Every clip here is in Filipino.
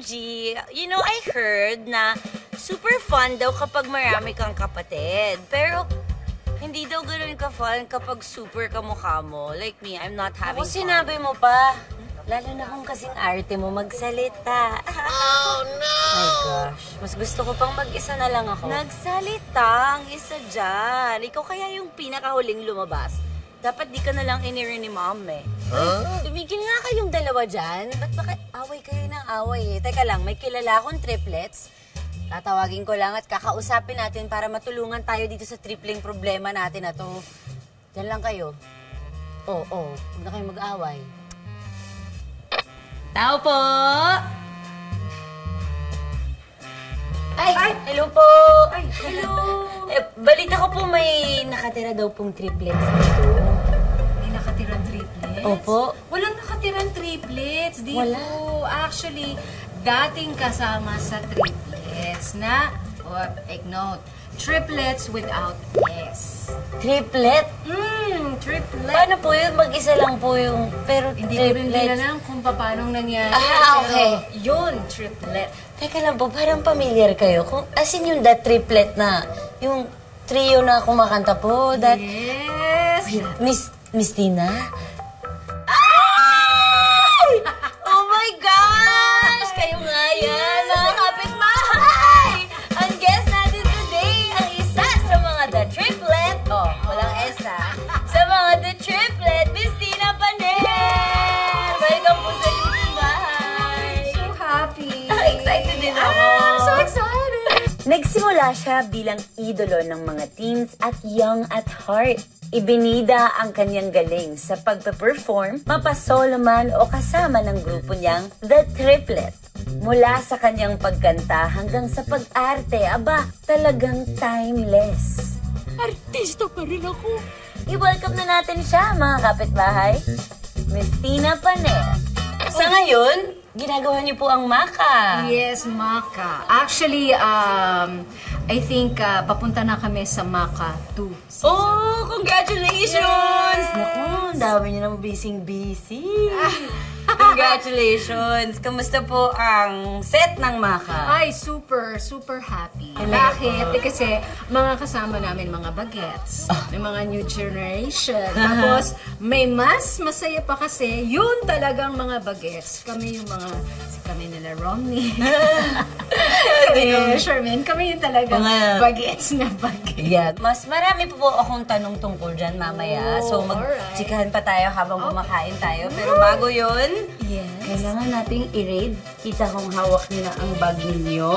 G, you know, I heard na super fun daw kapag marami kang kapatid. Pero, hindi daw ganun ka-fun kapag super kamukha mo. Like me, I'm not having fun. Sinabi mo pa. Lalo na kung kasing arte mo magsalita. Oh, no! My gosh. Mas gusto ko pang mag-isa na lang ako. Nagsalita ang isa dyan. Ikaw kaya yung pinakahuling lumabas. Dapat di ka na lang iniri ni Mom eh. Huh? Tumigil nga kayong dalawa dyan. Ba't ba away kayo ng away eh? Teka lang, may kilala akong triplets. Tatawagin ko lang at kakausapin natin para matulungan tayo dito sa tripling problema natin na to. Diyan lang kayo. Oo. Huwag na kayong mag-away. Tao po! Ay! Hello po! Ay, hello! Balita ko po may nakatira daw pong triplets dito. May nakatirang triplets? Opo. Walang nakatirang triplets dito. Wala. Actually, dating kasama sa triplets na, take note, triplets without S. Triplet? Triplet. Paano po yun? Mag-isa lang po yung, pero Hindi ko rin alam kung paano nangyari. Okay. Pero yun, triplet. Teka lang po, parang familiar kayo. As in yung that triplet na, yung trio na kumakanta po. That, yes! Miss Tina? Ay! Oh my gosh! Kayo nga yan, mga kapitbahay! Ang guest natin today, ang isa sa mga The Triplet. Oh, walang S ha. Sa mga The Triplet, Miss Tina Paner! Welcome po sa Liting Bahay. So happy. Excited din ako. So excited. Nagsimula siya bilang idolo ng mga teens at young at heart. Ibinida ang kanyang galing sa pagpe-perform, mapasolo man o kasama ng grupo niyang The Triplet. Mula sa kanyang pagkanta hanggang sa pag-arte, aba, talagang timeless. Artista pa rin ako. I-welcome na natin siya, mga kapitbahay. Miss Tina Paner. Sa ngayon, ginagawa niyo po ang Maka. Yes, Maka. Actually, I think papunta na kami sa Maka 2 season. Oh, congratulations! Naku, ang dami niyo nang busy-busy. Congratulations! Kamusta po ang set ng Maka? Ay, super happy. Bakit? Kasi mga kasama namin mga bagets. May mga new generation. Tapos, may mas masaya pa kasi, yun talagang mga bagets. Kami yung mga, kami nila Romney. Kami yung Sherman. Kami yung talagang bagets na bagets. Yeah. Mas marami po akong tanong tungkol dyan mamaya. So, mag-chikahan pa tayo habang kumakain tayo. Pero bago yun, kailangan nating i-raid. Kita kong hawak niyo na ang bag ninyo.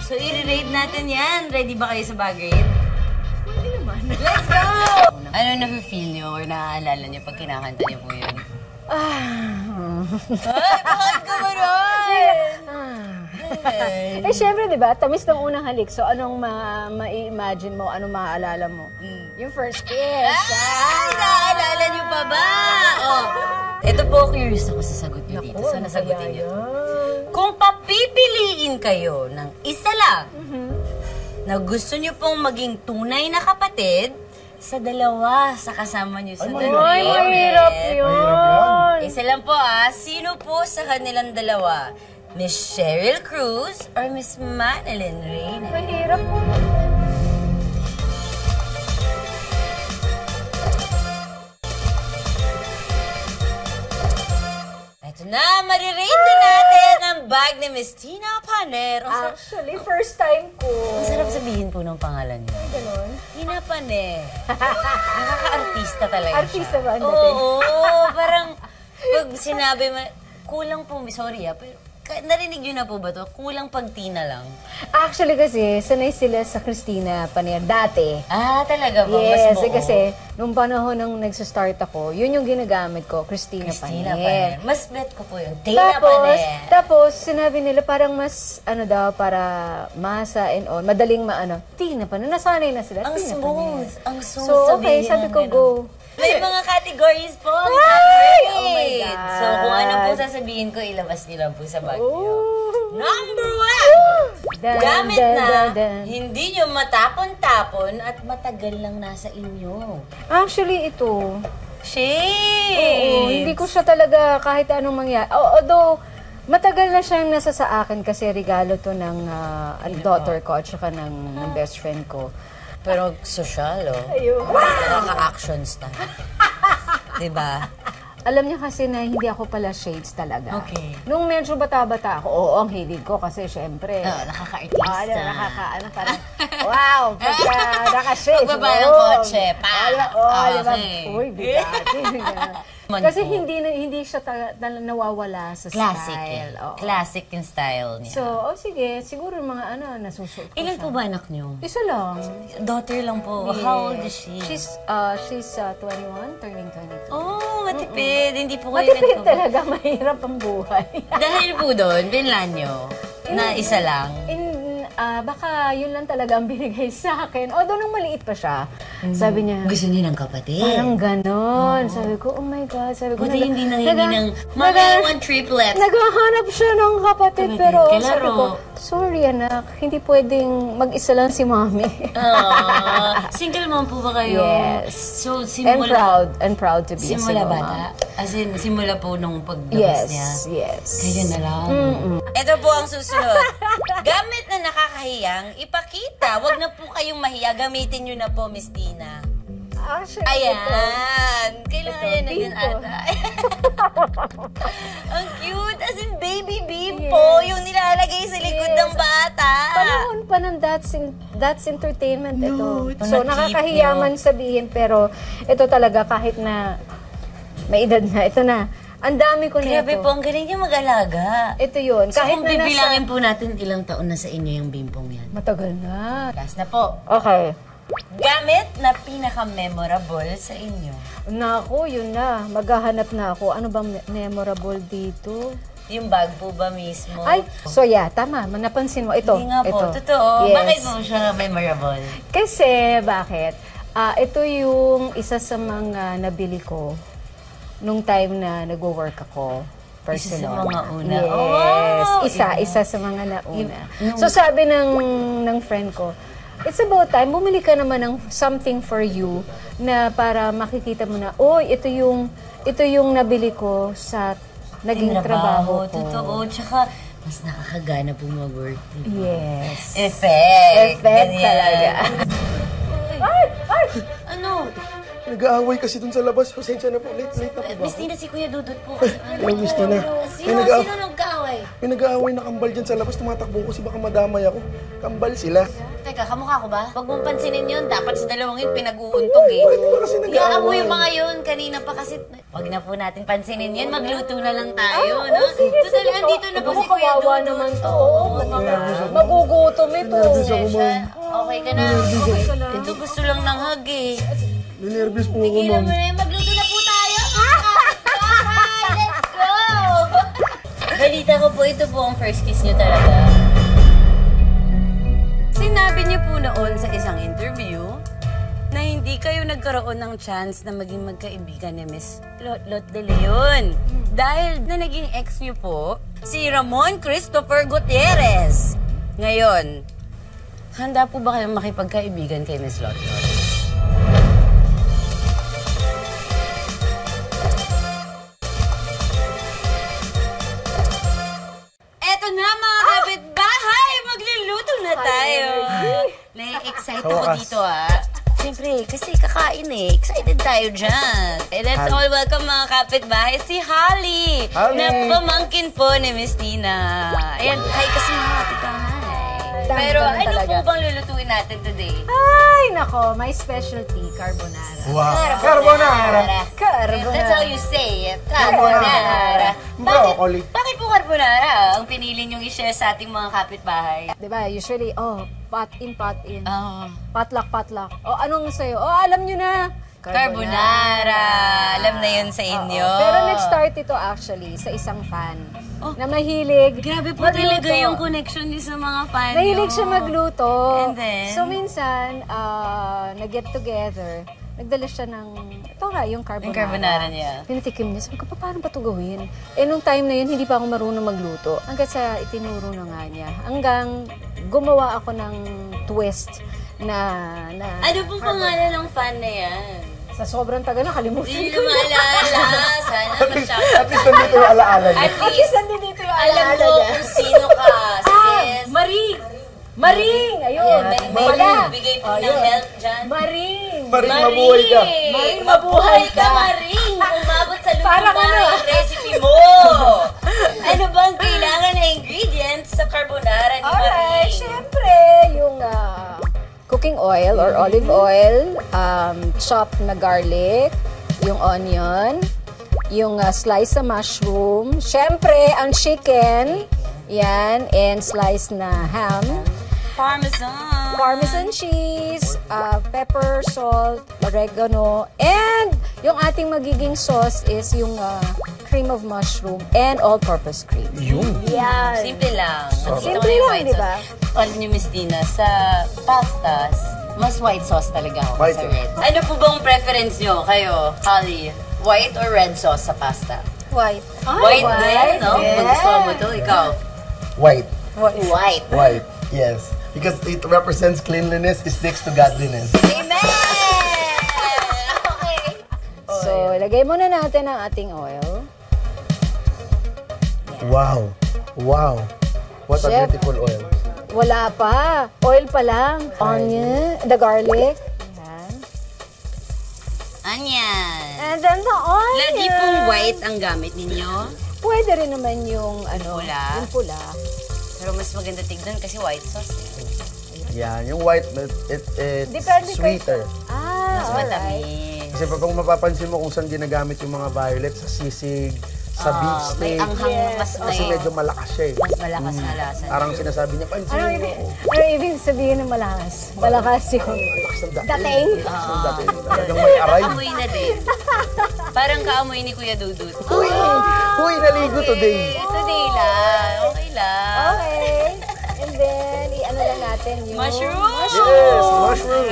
So, i-raid natin yan. Ready ba kayo sa bag raid? Hindi naman. Let's go! Ano na-feel niyo or naaalala niyo pag kinakanta niyo po yun? Ay, bakit ka ba rin? Eh, syempre, di ba? Tamis ng unang halik. So, anong ma-imagine mo? Anong maaalala mo? Yung first kiss. Ay, naaalala niyo pa ba? Oh, ito po, curious ako sa sagot niyo dito. Sana sagutin niyo. Kung papipiliin kayo ng isa lang na gusto niyo pong maging tunay na kapatid sa dalawa sa kasama niyo sa dalawa. Ay, mahirap yun. Isa lang po sino po sa kanilang dalawa? Miss Cheryl Cruz or Miss Manilyn Reyna? Mahirap. Ito na, marirate na natin ang bag ni Miss Tina Paner. Actually, first time ko. Ang sarap sabihin po ng pangalan niya. Ay, ganun. Tina Paner. Nakaka-artista talaga siya. Artista ba ang dating? Oo, parang pag sinabi mo, kulang po, sorry pero narinig yun na po ba to? Kulang pag Tina lang. Actually kasi, sanay sila sa Christina Paner dati. Talaga ba? Yes, Mas buo. kasi nung panahon nang nagsa-start ako, yun yung ginagamit ko, Christina Paner. Mas bet ko po yun. Tina Paner. Tapos, sinabi nila parang mas, para masa and all, madaling Tina Paner. Nasanay na sila. Ang Tina smooth. Paner. Ang smooth So, sabihin okay, sabi ko, ng go. May mga categories po. Oh my God. So, kung ano po sasabihin ko, ilabas niyo lang po sa bag niyo. Ooh. Number 1! Dun, Gamit dun, na, dun, dun. hindi nyo matapon-tapon at matagal lang nasa inyo. Actually, ito. Shades! Oo, hindi ko siya talaga kahit anong mangyari. Although, Matagal na siyang nasa sa akin kasi regalo to ng daughter ko at saka ng best friend ko. Pero sosyal, oh. Ayun. Nakaka-action star. Diba? Alam niya kasi na hindi ako pala shades talaga. Okay. Nung medyo bata-bata ako, oo, ang hilig ko kasi syempre. Nakaka-artista. Parang, wow, pagka naka-shades. Pagbaba ng kotse, pa. Diba? Okay. Uy, bigati. Kasi hindi siya nawawala sa Classic style. eh. Classic yung style niya. So, sige, siguro yung mga nasusuot ko Ilan siya. po ba anak niyo? Isa lang. Daughter lang po. How old is she? She's 21, turning 22. Oh, matipid. Hindi po kayo Matipid talaga, mahirap ang buhay. Dahil po doon, binlan nyo na isa lang. Baka yun lang talaga ang binigay sa akin. Although nung maliit pa siya, sabi niya, Gusto niyo ng kapatid. parang ganon. Sabi ko, oh my God. Sabi ko, Buti hindi ng mga one triplet. naghahanap siya ng kapatid, Kapatid, pero kalaro. sabi ko, sorry anak, hindi pwedeng mag-isa lang si mami. Single mom po ba kayo? Yes. So, And proud to be a simula single bata? mom. As in, simula po nung paglabas niya? Yes. Kaya na lang. Ito po ang susunod. Gamit na nakakahiyang, ipakita. Huwag na po kayong mahiya. Gamitin nyo na po, Miss Tina. Actually, Ayan. Kailangan yan na din bimpo. ata. Ang cute. As in, baby bimpo. Yung nilalagay sa likod ng bata. Panahon pa ng That's Entertainment ito. So, Panatip nakakahiya nyo. man sabihin, pero ito talaga kahit na may edad na, ito na. Ang dami ko na Grabe ito. po, ang galing niya mag-alaga. Ito yun. So, Kahit kung na bibilangin po natin ilang taon na sa inyo yung bimpong yan. Matagal na. Last na po. Okay. Gamit na pinaka-memorable sa inyo. Naku, yun na. Maghahanap na ako. Ano bang memorable dito? Yung bag po ba mismo? Ay, so yeah, tama. Napansin mo. Ito. Hindi nga po. Ito. Totoo. Yes. Bakit po siya memorable? Kasi, bakit? Ito yung isa sa mga nabili ko nung time na nag-work ako. Isa sa Personal. mga una. Yes. Oh, wow! Isa sa mga nauna. So sabi ng friend ko, it's about time, bumili ka naman ng something for you na para makikita mo na, oh, ito yung nabili ko sa naging trabaho ko. Totoo. Tsaka, mas nakakagana po mag-work. Diba? Yes. Effect. Effect Ganyan. talaga. Ay! Ano? Nag-aaway kasi dun sa labas. Pasensya na po. Late na po ba? Miss Tina, si Kuya Dudut po. Kasi, Hello, Miss Tina. Sino nagkaaway? May nag-aaway na kambal dyan sa labas. Tumatakbo ko kasi baka madamay ako. Kambal sila. Teka, kamukha ko ba? Huwag mong pansinin yun. Dapat sa dalawang yun, pinag-uuntog eh. Bakit ba kasi Hayaan mo nag-aaway? yung mga yun. Kanina pa kasi... Huwag na po natin pansinin yun. Magluto na lang tayo, no? Total, andito na po si Kuya Kawawa Dudut. naman to. Oo, Magugutom ito. Nervous ako, Siya, ma'am. okay ka na. Ito gusto lang ng hug eh. Ninervous po ako, Tigilan ma'am. mo na yun. Magluto na po tayo. Let's go! Balita ko po, ito po ang first kiss niyo talaga. Sinabi niyo po noon sa isang interview na hindi kayo nagkaroon ng chance na maging magkaibigan ni Miss Lot de Leon. Dahil na naging ex niyo po, si Ramon Christopher Gutierrez. Ngayon, handa po ba kayong makipagkaibigan kay Miss Lot? Eto na mga kapitbahay! Magluluto na tayo! Na-excite ako Hawakas. dito Siyempre, kasi kakain eh. Excited tayo dyan. And let's all welcome mga kapitbahay, si Holly! Holly! Na pamangkin po ni Miss Tina. Ayan, hi kasi mga kapitbahay. Dami Pero naman ano talaga. po bang lulutuin natin today? Ay, nako. My specialty, carbonara. Wow. Carbonara. Carbonara. That's how you say it. Carbonara. Broccoli. Bakit po carbonara ang pinili niyong i-share sa ating mga kapitbahay? Diba, usually, pot in. Oh. Potluck. O, anong sa'yo? O, alam nyo na. Carbonara. Alam na yun sa inyo. Oo. Pero nag-start ito actually sa isang fan na mahilig Grabe po magluto. talaga yung connection niyo sa mga fan Mahilig niyo. siya magluto. And then? So minsan, nag-get together, nagdala siya ng, ito nga, yung carbonara. Yung carbonara niya. Pinatikim niya. Sabi ko, paano ba ito gawin? Eh, nung time na yun, hindi pa ako marunong magluto. Hanggang sa itinuro na nga niya. Hanggang gumawa ako ng twist na Ano pong pangalan ng fan na yan? Sa sobrang tagal na, kalimutan Hindi ko. na maalala. Sana At masyado. least nandito yung alaala niya. At least, Nandito yung alam alaala mo niya. kung sino ka, sis. Maring! Maring! Ayun, May wala. bigay po ng help dyan. Maring! Maring, mabuhay ka. Maring, mabuhay ka, Maring. Umabot sa Parang lupang ano? ang recipe mo. Ano bang kailangan na ingredients sa carbonara ni Alright, Maring? syempre, yung cooking oil or olive oil, chopped na garlic, yung onion, yung slice na mushroom, syempre, ang chicken, yan, and slice na ham, Parmesan cheese, pepper, salt, oregano, and yung ating magiging sauce is yung cream of mushroom and all-purpose cream. Yun. Yan. Simple lang. Nakita Simple ko na yung lang, white di sauce. ba? Alam niyo, Miss Dina, sa pastas, mas white sauce talaga ako White sa sauce. red. Ano po bang preference niyo, kayo, Holly? White or red sauce sa pasta? White. White din, no? yes. Kung gusto mo to, ikaw. White. White. White. Yes. Because it represents cleanliness, it sticks to godliness. Amen! Okay. So, ilagay muna natin ang ating oil. Wow. Wow. What a Chef. beautiful oil. Wala pa. Oil pa lang. Onion, the garlic. Yan. Anyan. And then the onion. Lagi pong white ang gamit ninyo. Pwede rin naman yung Pula. Yung pula. Pero mas maganda tignan kasi white sauce. Yan. Yung white, it's Depende sweeter. Mas Alright. matamis. Kasi pag mapapansin mo kung saan ginagamit yung mga violet, sa sisig, sa beef May steak. anghang, Yes. mas Kasi may, medyo malakas siya eh. mas malakas na lasa. Parang sinasabi niya, Ano pansinin ibig, mo. ano ibig sabihin ng malakas? Malakas yung Malakas ng dating. dating. Malakas ng dating. Talagang may aray. Amoy na din. Parang kaamoy ni Kuya Dudut. Uy! Uy, naligo today. Today lang. Okay lang. Okay. And then, i-ano lang natin yung... Mushroom! Yes, mushroom.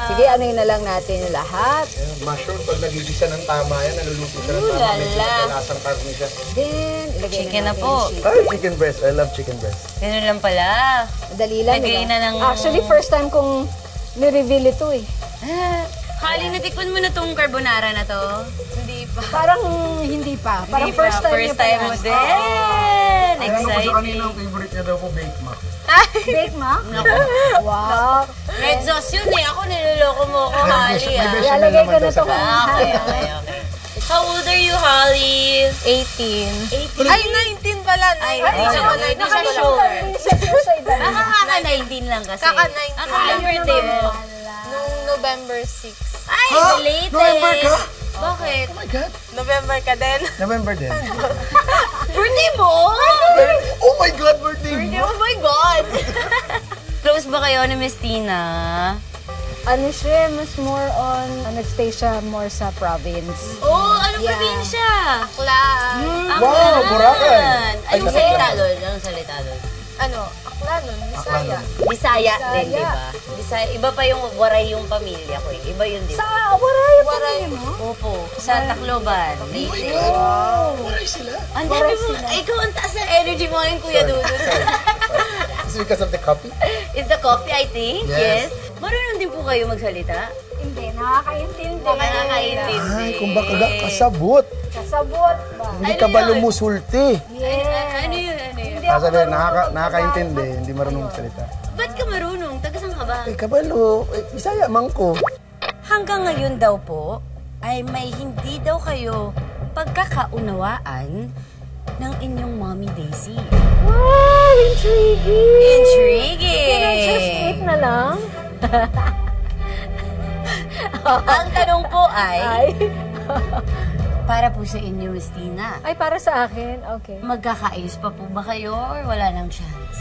Sige, ano na lang natin yung lahat. Mushroom, pag nagigisa ng tama yan, naluluto siya ng tama. Medyo Lala. may lasang karne siya. Then, ilagay Chicken na na natin po. yung chicken. Ay, chicken breast. I love chicken breast. Ganun lang pala. Dali lang, Lagay diba? na ng... Actually, first time kong ni-reveal ito eh. Kali, natikman mo na tong carbonara na to? Hindi pa. Parang hindi pa. Parang Hindi pa. first time First niya pa time yan. mo din. Alam ko sa Exciting. kanina, ang favorite niya daw po, Bake Mac. Bake mac? Naku. Wow. Red sauce yun eh. Ako niloloko mo ako, Holly. May Ah. bechamel Ilalagay ko naman na daw sa to kung Okay, okay, okay. How old are you, Holly? 18. Ay, 19 pala. Ay, Hindi siya pala. Hindi siya pala. sure. Sa iba. Baka kaka-19 lang kasi. Kaka-19 Ang kailang birthday mo? Nung November 6. Ay, belated. November ka? Bakit? Oh my God. November ka din? November din. Birthday mo? Oh my God, birthday mo. Oh my God! Close ba kayo ni Miss Tina? Ano siya, mas more on, nagstay siya more sa province. Oh, anong Yeah. probinsya? Aklan. Wow, Boracay. Ay, Anong salita doon? Anong salita doon? Ano? Aklan nun. Bisaya. Bisaya din, Bisaya. di ba? Bisaya. Iba pa yung waray yung pamilya ko eh. Iba yun, di Sa ba? Waray, Waray mo? Opo. Sa Tacloban. Leyte. Maray sila. Ang dami mo. Ikaw ang taas ng energy mo ngayon, Kuya Dudut. It's because of the coffee? It's the coffee, I think. Yes. Marunong din po kayo magsalita? Hindi, nakakaintindi. Nakakaintindi. Ay, kung baka kasabot. Kasabot ba? Hindi ka ba lumusulti? Ano yun? Ano yun? Sabi, nakakaintindi, hindi marunong magsalita. Ba't ka marunong? Taga saan ka ba? Eh, kabalo. Eh, Bisaya, mangko. Hanggang ngayon daw po, ay may hindi daw kayo pagkakaunawaan ng inyong mommy Daisy. Wow, intriguing! Intriguing! Can I just eat na lang? Ang tanong po ay, Ay. para po sa inyo, Miss Tina, Ay, para sa akin? Okay. magkakaayos pa po ba kayo or wala nang chance?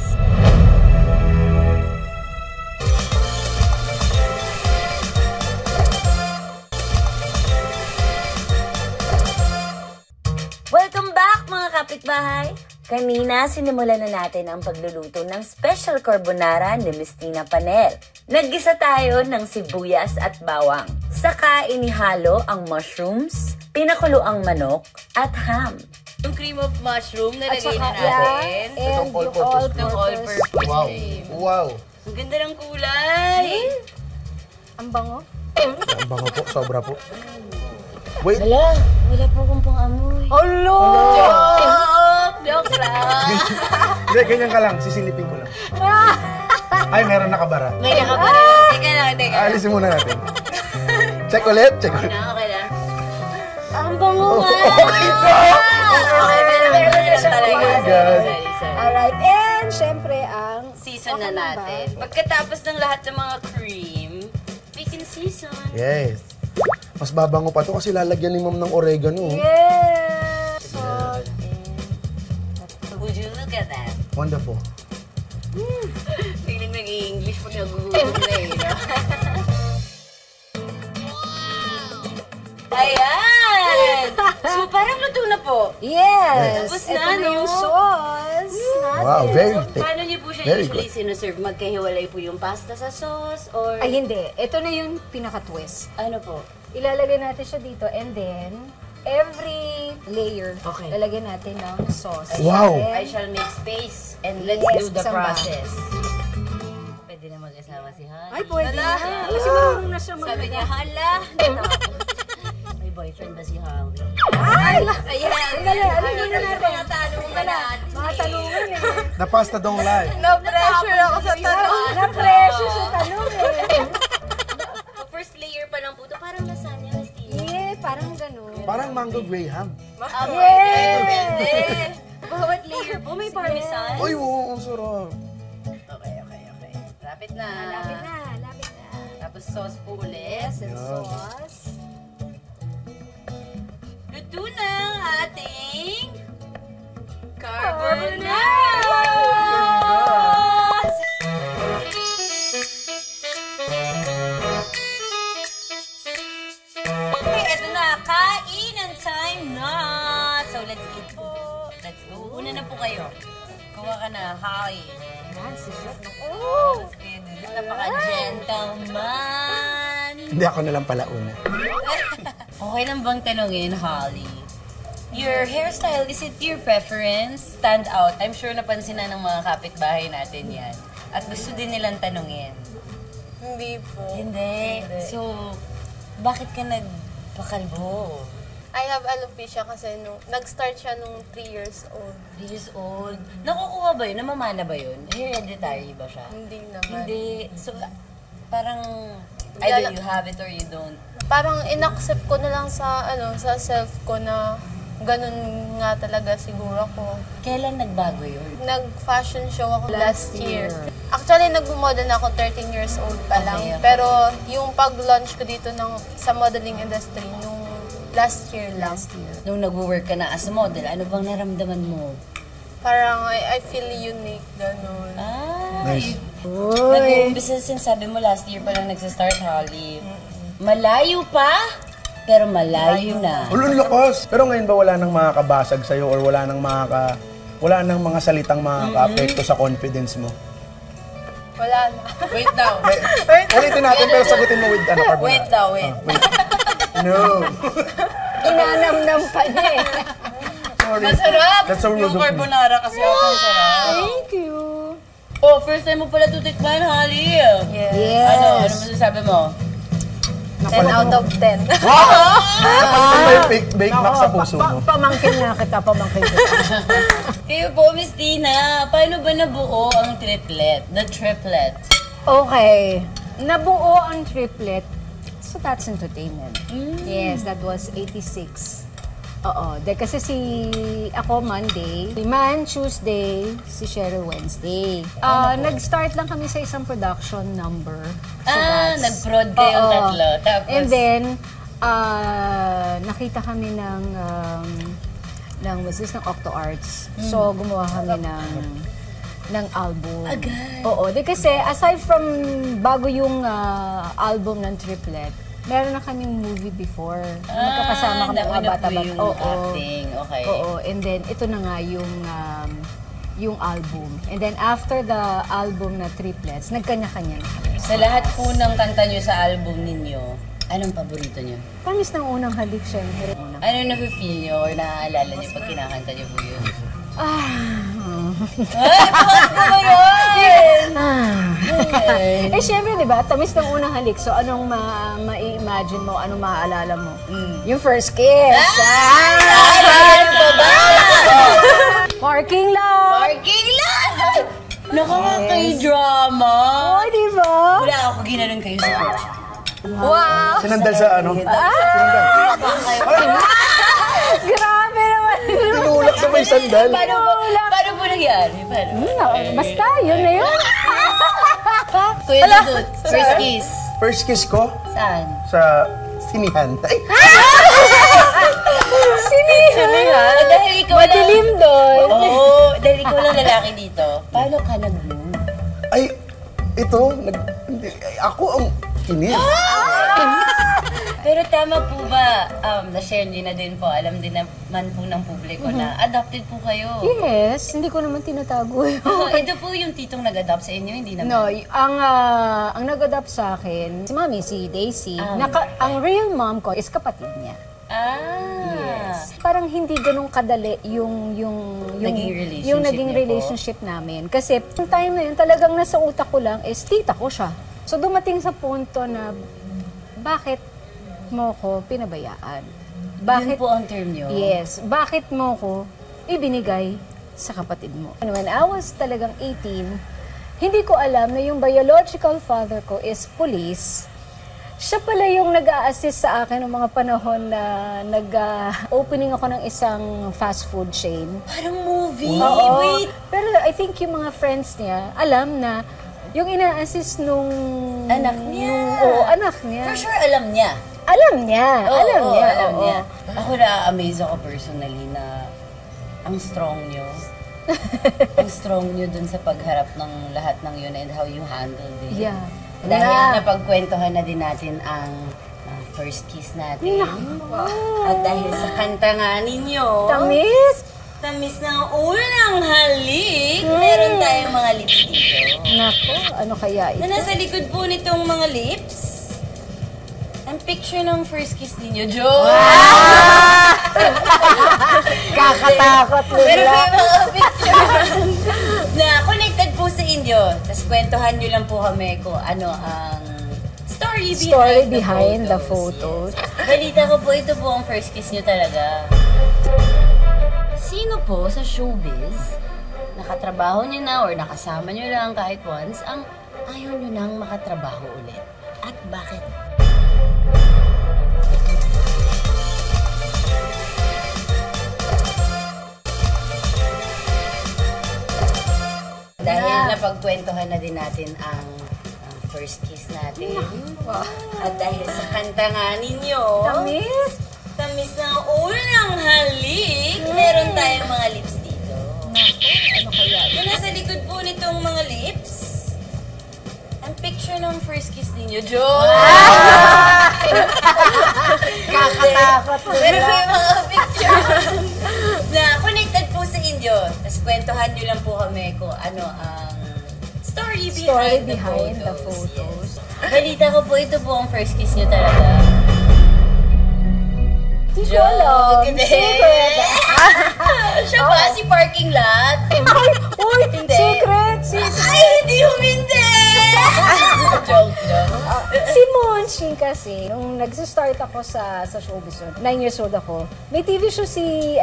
Welcome back mga kapitbahay! Kanina, sinimulan na natin ang pagluluto ng special carbonara ni Miss Tina Panel. Naggisa tayo ng sibuyas at bawang. Saka inihalo ang mushrooms, pinakulo ang manok, at ham. Yung cream of mushroom na At lagay saka, na natin. and Itong yung all-purpose Yung all-purpose Wow. cream. Wow. Ang ganda ng kulay. Ang bango. Ang bango po, sobra po. Wait, Wala po akong pang-amoy. Hello! Joke lang. hindi, ganyan ka lang. Sisilipin mo lang. Ay, meron nakabara. May nakapala. Teka lang. Alisin muna natin. Check ulit, check ulit. Okay lang. Ang bango nga. Okay na! Meron na talaga. Oh my God. Sorry. Alright, and syempre ang... Season na natin. Pagkatapos ng lahat ng mga cream, we can season. Yes. Mas babango pa to kasi lalagyan ni ma'am ng oregano. Yes! Salt and... Would you look at that? Wonderful. Tingnan nag-i-English pag nagugutom na eh. No? Ayan! So, parang luto na po. Yes! Tapos Ito na, na no? yung sauce. Wow, very So, thick. paano niyo po siya Very usually sinuserve? Magkahiwalay po yung pasta sa sauce? Or Ay, hindi. Ito na yung pinaka-twist. ano po? Ilalagay natin siya dito and then every layer, Okay. lalagyan natin ng sauce. Wow. I shall make space and let's Yes, do the isang process. Pwede na mag-asawa si Han. Ay, pwede na. Kasi marunong na siya Sabi niya, hala! May boyfriend ba si Holly? Ay! Ayan! Dali, ano yun na natin? Mga tanungan natin. Mga tanungan eh. The pasta don't lie. No pressure ako sa tanong. Na-pressure sa tanong eh. So, first layer pa lang po ito. Parang lasagna, Miss Tina. Yeah, parang ganun. Parang mango graham. Pwede. Bawat layer po may parmesan. Uy, wow, ang sarap. Okay. Lapit na. Lapit na. Tapos sauce po ulit. Yes, and sauce. Luto na ang ating carbonara! Okay, eto na. Kainan time na! So, let's eat po. Let's go. Una na po kayo. Kuha ka na. Hi. Yan, si Chef. Oh! Napaka-gentleman! Hindi ako na lang pala una. Okay lang bang tanungin, Holly? Your hairstyle, is it your preference? Stand out. I'm sure napansin na ng mga kapitbahay natin yan. At gusto din nilang tanungin. Hindi po. Hindi. So, bakit ka nagpakalbo? I have alopecia kasi nag-start siya nung 3 years old. 3 years old. Nakukuha ba yun? Namamana ba yun? Hereditary ba siya? Hindi naman. Hindi. So, parang either you have it or you don't. Parang inaccept ko na lang sa sa self ko na ganun nga talaga siguro ako. Kailan nagbago yun? Nag-fashion show ako last year. Actually, nag-model na ako 13 years old pa lang. Okay. Pero yung pag-launch ko dito sa modeling industry, nung last year lang. Nung nag-work ka na as a model, ano bang naramdaman mo? Parang I feel unique, ganun. Nice. Nag-uumpisa sinasabi mo last year pa lang nagsistart, Holly. Malayo pa, pero malayo na. Ulun lakas. Pero ngayon ba wala nang makakabasag sa'yo or wala nang mga salitang makaka-apekto sa confidence mo? Wala na. Wait daw. Ulitin natin pero sagutin mo with carbonara. Wait daw, wait. No. Inanamnam pa niya eh. Sorry. Masarap! That's so rude Yung of me. carbonara kasi ako masarap. Thank you. Oh, first time mo pala tutikman, Holly. Yes. Ano masasabi mo? 10 out of 10. Napalitan ba yung bake mac sa puso mo? Pamangkin na kita, pamangkin kita. Kayo po, Miss Tina, paano ba nabuo ang triplet? The triplet? Okay. Nabuo ang triplet. So that's entertainment. Yes, that was 86. Oo. Kasi ako Monday, si Man Tuesday, si Cheryl Wednesday. Nag-start lang kami sa isang production number. So that's- nag-prod kayo Oo. tatlo. Tapos, And then, nakita kami ng what's this, ng Octo Arts. So, gumawa kami ng album. Agad? Oo. Kasi aside from bago yung album ng Triplet, meron na kaming movie before. Magkakasama kami mga nauna bata. po yung acting. Okay. Oo. And then, ito na nga yung album. And then, after the album na Triplets, nagkanya-kanya na kami. Sa lahat po ng kanta nyo sa album ninyo, anong paborito nyo? Promise ng unang halik, syempre. Ano yung nafe-feel nyo or naaalala nyo pag kinakanta nyo po yun? Ay, bakit ba yun? Eh, syempre, di ba? Tamis ng unang halik. So, anong ma-imagine mo? Anong maaalala mo? Yung first kiss. Parking lot! Parking lot! Nakaka-drama. Oh, di ba? Wala ako ginanon kayo sa coach. Wow! Sinandal sa ano? Sinandal. Grabe naman. Tinulak sa may sandal. Paano po nangyari? Basta, yun na yun. Kuya Dudut, first kiss. First kiss ko Saan? sa sinihan. Ay, Sinihan? Dahil ikaw Madilim doon. Oo, dahil ikaw lang lalaki dito. Paano ka nag-bloom? ay, ito, ako ang kinis. Pero tama po ba, na-share niyo na din po, alam din naman po ng publiko na adopted po kayo. Yes, hindi ko naman tinatago yun. Ito po yung titong nag-adopt sa inyo, hindi naman. No, ang nag-adopt sa akin, si Mami, si Daisy. Ang real mom ko is kapatid niya. Yes. Parang hindi ganun kadali yung naging relationship namin. Kasi yung time na yun, talagang nasa utak ko lang is tita ko siya. So dumating sa punto na bakit mo ko pinabayaan? Yun po ang term nyo? Yes. Bakit mo ko ibinigay sa kapatid mo? When I was talagang 18, hindi ko alam na yung biological father ko is police. Siya pala yung nag-a-assist sa akin ng mga panahon na nag-opening ako ng isang fast food chain. Parang movie. Oo. Wait. Pero I think yung mga friends niya, alam na yung ina-assist nung... Anak niya. Oo, anak niya. For sure, alam niya. Alam niya. Alam niya. Alam oo. niya. Ako na-amaze ako personally na ang strong nyo. Ang strong nyo dun sa pagharap ng lahat ng yun and how you handled it. Yeah. Dahil napagkwentuhan na din natin ang first kiss natin. At dahil sa kanta nga ninyo, Tamis! tamis ng unang halik, meron tayong mga lips dito. Nako, ano kaya ito? Na nasa likod po nitong mga lips, ang picture ng first kiss ninyo, Joe. Kakatakot Pero nila. may mga picture na connected po sa inyo. Tapos kwentuhan nyo lang po kami kung ano ang story behind the photos. Yes. Balita ko po, ito po ang first kiss nyo talaga. Sino po sa showbiz, nakatrabaho nyo na or nakasama nyo lang kahit once, ang ayaw nyo nang makatrabaho ulit? At bakit? Dahil napagkwentuhan na din natin ang first kiss natin. At dahil sa kanta nga ninyo, Tamis! tamis ng unang halik, meron tayong mga lips dito. Ano kaya ito? Na nasa likod po nitong mga lips, ang picture ng first kiss ninyo, Joe. Kakatakot Pero nila. may mga picture na connected po sa inyo. Tapos kwentuhan nyo lang po kami kung ano ang story behind the photos. Yes. Balita ko po, ito po ang first kiss nyo talaga. Hindi ko alam. Hindi. Secret. Siya ba? Si parking lot? Uy, Hindi. secret. Ay, hindi humindi! Joke. Si Monching kasi, nung nag-start ako sa showbiz, 9 years old ako, may TV show si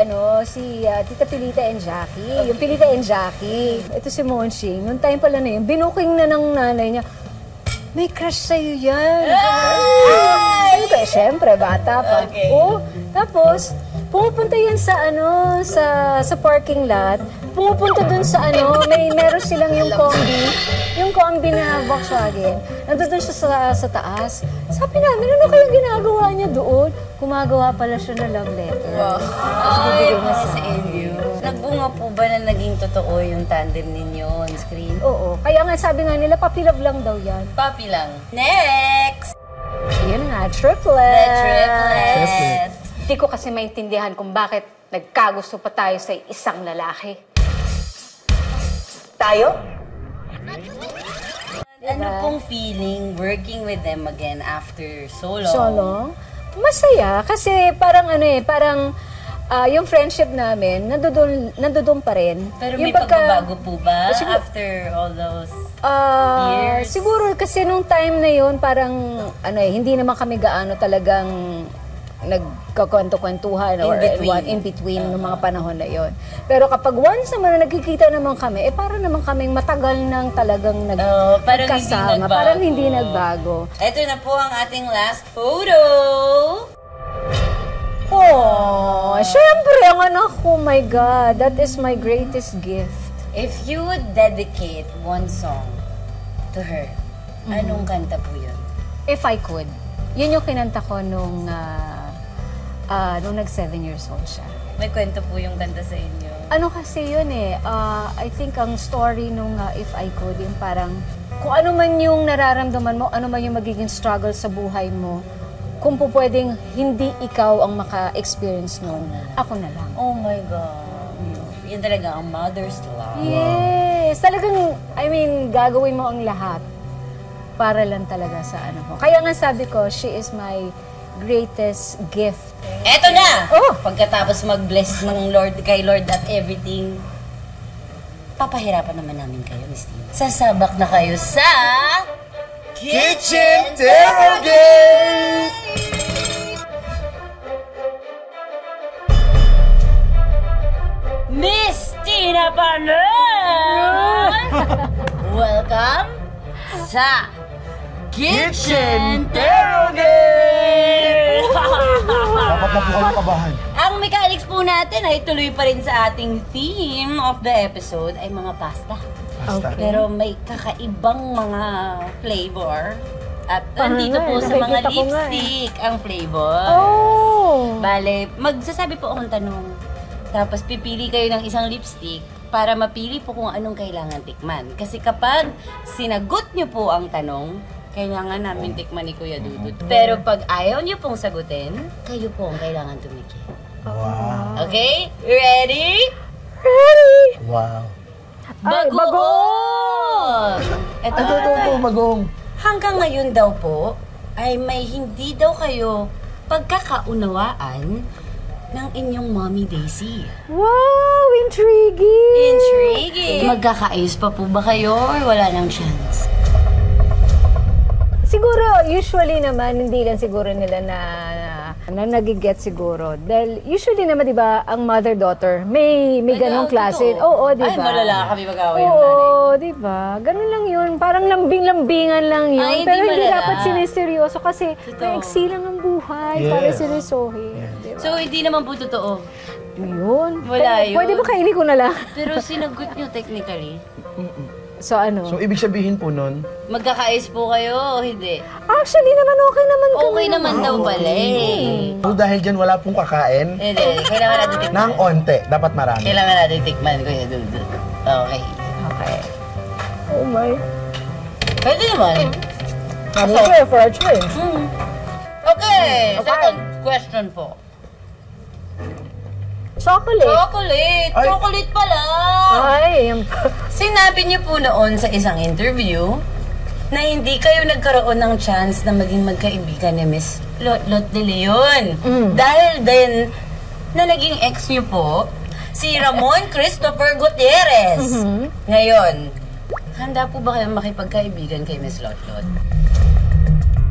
Tita Pilita and Jackie. Yung Pilita and Jackie. Ito si Monching. Nung time pala na yun, binuking na ng nanay niya, may crush sa'yo yan. Ay! Siyempre, bata pa. Okay. Oh, tapos, pumupunta yan sa parking lot. Pumupunta dun sa meron silang yung combi na Volkswagen. Nandun siya sa taas. Sabi namin, ano kayong ginagawa niya doon? Gumagawa pala siya ng love letter. Wow. Tapos Ay, bibigay niya para sa sa inyo. Nagbunga po ba na naging totoo yung tandem ninyo on screen? Oo. Kaya nga sabi nga nila, papilove lang daw yan. Papi lang. Next! Yun nga, triplet. The triplet. Hindi ko kasi maintindihan kung bakit nagkagusto pa tayo sa isang lalaki. Tayo? Ano pong feeling working with them again after so long? So long? Masaya kasi parang yung friendship namin, nandoon pa rin. Pero yung may pagbabago po ba after all those years? Siguro kasi nung time na yun, parang hindi naman kami gaano talagang nagkakwento-kwentuhan or in between ng mga panahon na yon. Pero kapag once naman na nagkikita naman kami, para naman kaming matagal nang talagang nagkasama. Parang hindi nagbago. Ito na po ang ating last photo. Oh, syempre, ang anak ko, my God, that is my greatest gift. If you would dedicate one song to her, anong kanta po yun? If I could. Yun yung kinanta ko nung nag 7 years old siya. May kwento po yung kanta sa inyo. Ano kasi yun I think ang story nung If I Could, yung parang kung ano man yung nararamdaman mo, ano man yung magiging struggle sa buhay mo, kung po pwedeng hindi ikaw ang maka-experience nun, ako na lang. Oh my God. Yan talaga ang mother's love. Yes! Talagang, gagawin mo ang lahat para lang talaga sa ano mo. Kaya nga sabi ko, she is my greatest gift. Eto na! Pagkatapos mag-bless ng Lord, kay Lord at everything, papahirapan naman namin kayo, Miss Tina. Sasabak na kayo sa Kitchen Tarot Game! Miss Tina Panon! Welcome sa Kitchen Tarot Game! Dapat na po kayo kabahan. Ang mechanics po natin ay tuloy pa rin sa ating theme of the episode ay mga pasta. Okay. Pero may kakaibang mga flavor. At nandito po sa mga lipstick ang flavor. Oh! Bale, magsasabi po akong tanong. Tapos pipili kayo ng isang lipstick para mapili po kung anong kailangan tikman. Kasi kapag sinagot nyo po ang tanong, kailangan namin tikman ni Kuya Dudut. Pero pag ayaw nyo pong sagutin, kayo po ang kailangan tumikim. Wow. Okay? Ready? Ready! Wow. Bagoong! Ito Magong. hanggang ngayon daw po, ay may hindi daw kayo pagkakaunawaan ng inyong Mommy Daisy. Wow! Intriguing! Intriguing! Magkakaayos pa po ba kayo or wala nang chance? Siguro, usually naman, hindi lang siguro nila na nagigets siguro. Dahil usually naman, di ba, ang mother-daughter, may ganong klase. Oo, di ba? Ay, malala kami mag-away ng nanay. Oo, di ba? Ganun lang yun. Parang lambing-lambingan lang yun. Ay, pero hindi malala. dapat siniseryoso kasi may eksilang ang buhay para seryosohin. Di ba? So, hindi naman po totoo. Yun. Wala yun. Pwede ba kainin ko na lang? Pero sinagot nyo technically. So, ano? So, ibig sabihin po nun, Magkakaayos po kayo o hindi? Actually naman, okay naman kami. Okay naman daw pala eh. so dahil dyan wala pong kakain, Hindi, kailangan natin tikman. ng onte, dapat marami. Kailangan natin tikman, Kuya Dudut. Okay. Okay. Oh my. Pwede naman. Okay, for a change. Okay, second question po. Chocolate. Chocolate! Ay. Chocolate pala! Ay, yan. Sinabi niyo po noon sa isang interview na hindi kayo nagkaroon ng chance na maging magkaibigan ni Miss Lot de Leon. Dahil din na naging ex niyo po, si Ramon Christopher Gutierrez. Ngayon, handa po ba kayo makipagkaibigan kay Miss Lot?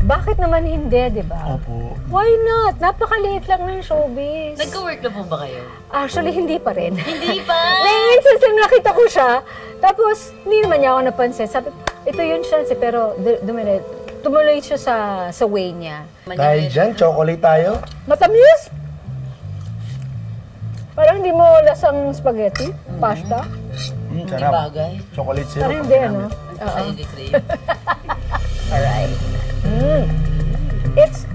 Bakit naman hindi, di ba? Opo. Why not? Napakaliit lang ng showbiz. Nagka-work na po ba kayo? Actually, hindi pa rin. Hindi pa! Minsan nakita ko siya, tapos hindi naman niya ako napansin. Sabi, ito yun siya, pero tumuloy siya sa way niya. Dahil dyan, chocolate tayo. Matamis! Parang hindi mo lasang spaghetti, pasta. Hindi Sarap. bagay. Chocolate syrup. Parang hindi, ano? Ay, hindi crave. Alright. It's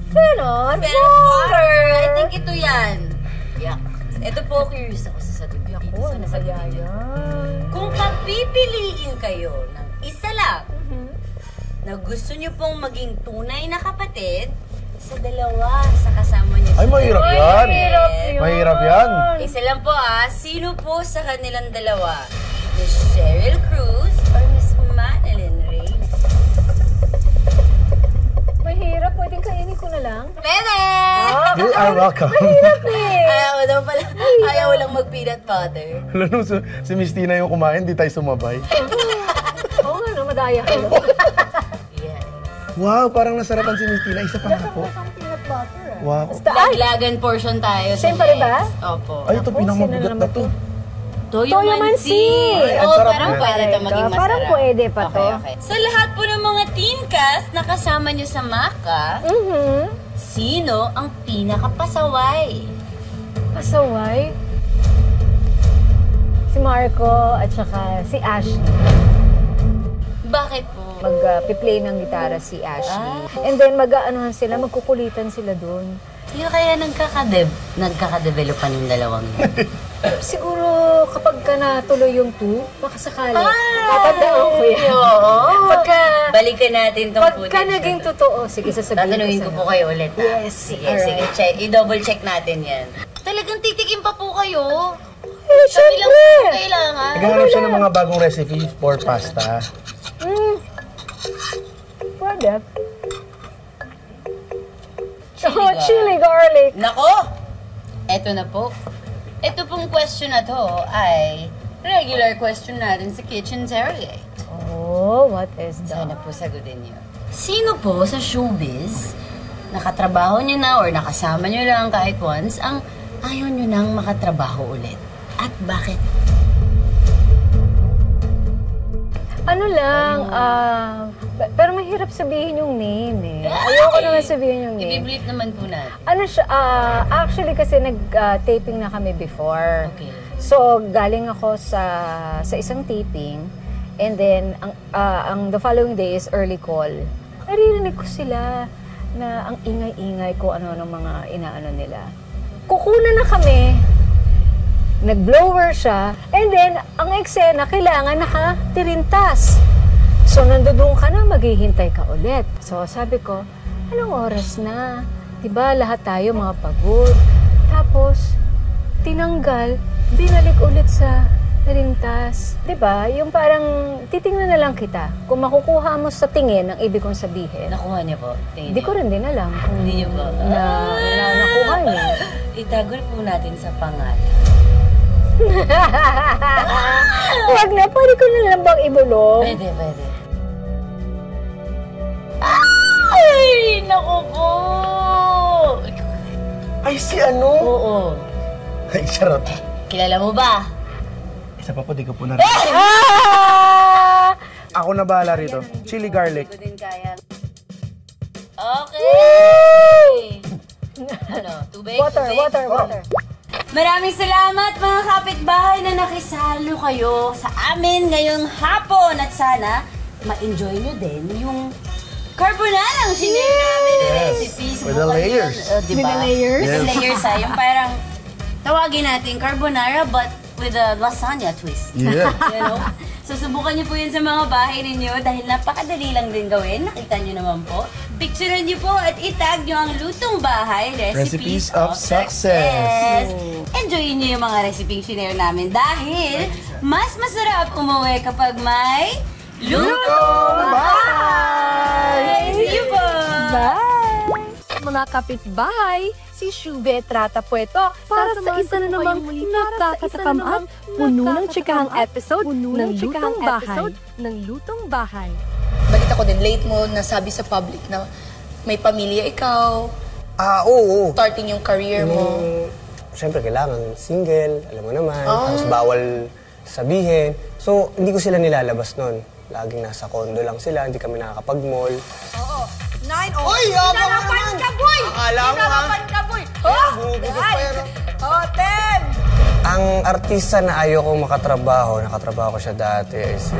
Phenon Water! I think ito yan. Yuck. Ito po, curious ako sa sagot dito. Oh, Sa nasagot kaya niyo. yan. Kung papipiliin kayo ng isa lang na gusto niyo pong maging tunay na kapatid sa dalawa sa kasama niyo. Ay, mahirap yan. Mahirap yun. Mahirap yan. Isa lang po sino po sa kanilang dalawa? Miss Cheryl Cruz or Miss Madeline Reyes? Mahirap, pwedeng kainin ko na lang. Pwede! You are welcome. Mahirap eh. daw pala. Ayaw lang mag-peanut butter. Lalo si Miss Tina yung kumain, di tayo sumabay. Oo nga, no, madaya ka. Yes. Wow, parang nasarapan si Miss Tina. Isa pa nga po. Peanut butter, ah. Wow. Laglagan portion tayo. Same pa rin ba? Opo. Ay, ito pinakamabigat na to. Toyo mansi. Ay, ang Oh, sarap parang yan. pwede ito maging masarap. Parang pwede pa to. Okay. Sa lahat po ng mga team cast na kasama nyo sa Maka, sino ang pinakapasaway? Pasaway? Si Marco at saka si Ashley. Bakit po? Mag-play ng gitara si Ashley. And then mag-aanuhan sila, magkukulitan sila doon. Sino kaya nagkakadevelopan yung dalawang yun? Siguro kapag ka natuloy yung 2, makasakali. Tatandaan ko yan. Oo. Balikan natin tong footage. Pagka naging totoo, sige, sasabihin Tatanungin ko sa'yo. po kayo ulit. Yes, Sige, alright. sige. I-double check natin yan. Talagang titikim pa po kayo. Eh, Sabi lang syempre! po kailangan. Naghahanap siya ng mga bagong recipes for pasta. Pwede. Chili Chili garlic. Nako! Eto na po. Ito pong question na to ay regular question natin sa Kitchen Interrogate. Oh, what is that? Sana po sagutin niyo. Sino po sa showbiz, nakatrabaho niyo na or nakasama niyo lang kahit once, ang ayaw niyo nang makatrabaho ulit? At bakit? Ano lang, pero mahirap sabihin yung name eh. Ayoko naman sabihin yung name. I-bleep naman po natin. Ano siya, actually kasi nag-taping na kami before. Okay. So, galing ako sa isang taping, and then, ang the following day is early call. Naririnig ko sila na ang ingay-ingay ko ano ng mga inaano nila. Kukunan na kami, nag-blower siya, and then, ang eksena, kailangan nakatirintas. So, nandoon ka na, maghihintay ka ulit. So, sabi ko, anong oras na? Diba, lahat tayo mga pagod. Tapos, tinanggal, binalik ulit sa tirintas. Diba, yung parang, titingnan na lang kita. Kung makukuha mo sa tingin, ang ibig kong sabihin. Nakuha niya po? Hindi ko rin din alam kung Hindi niyo po? nakuha niya. Itagol po natin sa pangalan. Huwag na, pwede ko na lang bang ibulong? Pwede. Ay! Naku po! Ay, si ano? Oo. Ay, charot. Kilala mo ba? Isa pa po, di ko po narinig. Ah! Ako na bahala rito. Chili garlic. Hindi ko din kaya. Okay! Ano? Tubig? Water. Maraming salamat mga kapitbahay na nakisalo kayo sa amin ngayong hapon at sana ma-enjoy nyo din yung carbonara ang sinare namin na recipe. With the layers. Diba? With the layers? With the layers, yung parang tawagin natin carbonara but with a lasagna twist. Yeah. You know? So, subukan niyo po yun sa mga bahay ninyo dahil napakadali lang din gawin. Nakita niyo naman po. Picturean niyo po at itag niyo ang Lutong Bahay Recipes of Success. Enjoyin niyo yung mga recipe sinare namin dahil mas masarap umuwi kapag may Lutong Bahay! See you po! Mga kapitbahay, si Shuve Trata po ito para sa isa na namang nakakatakam at puno ng tsikahang episode ng Lutong Bahay. Balita ko din, late mo nasabi sa public na may pamilya ikaw, Oo. starting yung career mo. Siyempre, kailangan single, alam mo naman. Tapos bawal sabihin. So, hindi ko sila nilalabas nun. Laging nasa condo lang sila, hindi kami nakakapag-mall. Uy! Inarapan ka, boy! Akala mo, ha? Inarapan ka, boy! Ang artista na ayaw kong makatrabaho, nakatrabaho ko siya dati, ay si